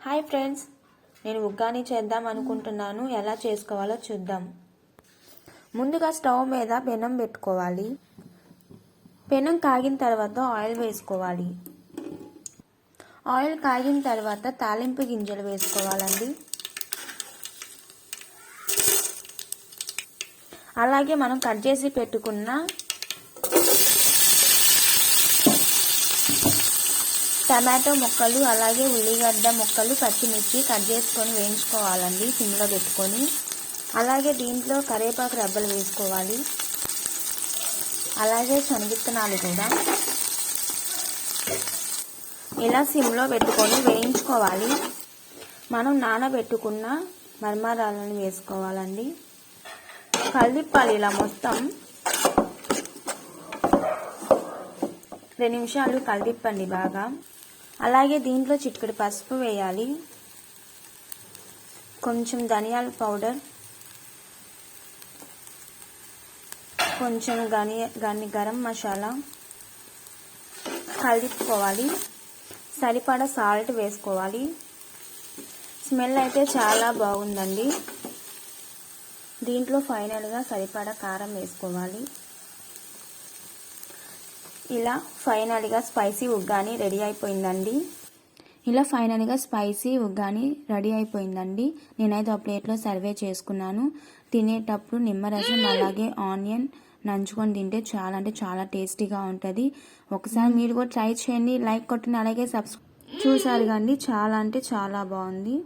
Hi friends, నేను ఉగ్గాని చేద్దాం అనుకుంటున్నాను. ఎలా చేసుకోవాలో చూద్దాం. ముందుగా స్టవ్ మీద పెనం పెట్టుకోవాలి. పెనం కాగిన తర్వాత ఆయిల్ వేసుకోవాలి. ఆయిల్ కాగిన తర్వాత తాలింపు గింజలు వేసుకోవాలండి. అలాగే మనం కట్ చేసి పెట్టుకున్న టమాటో ముక్కలు, అలాగే ఉల్లిగడ్డ ముక్కలు, పచ్చిమిర్చి కట్ చేసుకొని వేయించుకోవాలండి సిమ్లో పెట్టుకొని. అలాగే దీంట్లో కరివేపాకు రెబ్బలు వేసుకోవాలి. అలాగే శనగిత్తనాలు కూడా ఇలా సిమ్లో పెట్టుకొని వేయించుకోవాలి. మనం నానబెట్టుకున్న మరమరాలను వేసుకోవాలండి. కలిపాలి ఇలా మొత్తం 2 నిమిషాలు కలిపండి బాగా. అలాగే దీంట్లో చిటికెడు పసుపు వేయాలి, కొంచెం ధనియాల పౌడర్, కొంచెం గరం మసాలా కలుపుకోవాలి. సరిపడా సాల్ట్ వేసుకోవాలి. స్మెల్ అయితే చాలా బాగుందండి. దీంట్లో ఫైనల్గా సరిపడా కారం వేసుకోవాలి. ఇలా ఫైనల్గా స్పైసీ ఉగ్గాని రెడీ అయిపోయిందండి. నేనైతే ఆ ప్లేట్లో సర్వే చేసుకున్నాను. తినేటప్పుడు నిమ్మరసం అలాగే ఆనియన్ నంచుకొని తింటే చాలా అంటే చాలా టేస్టీగా ఉంటుంది. ఒకసారి మీరు కూడా ట్రై చేయండి. లైక్ కొట్టండి, అలాగే చూసారు కానీ చాలా అంటే చాలా బాగుంది.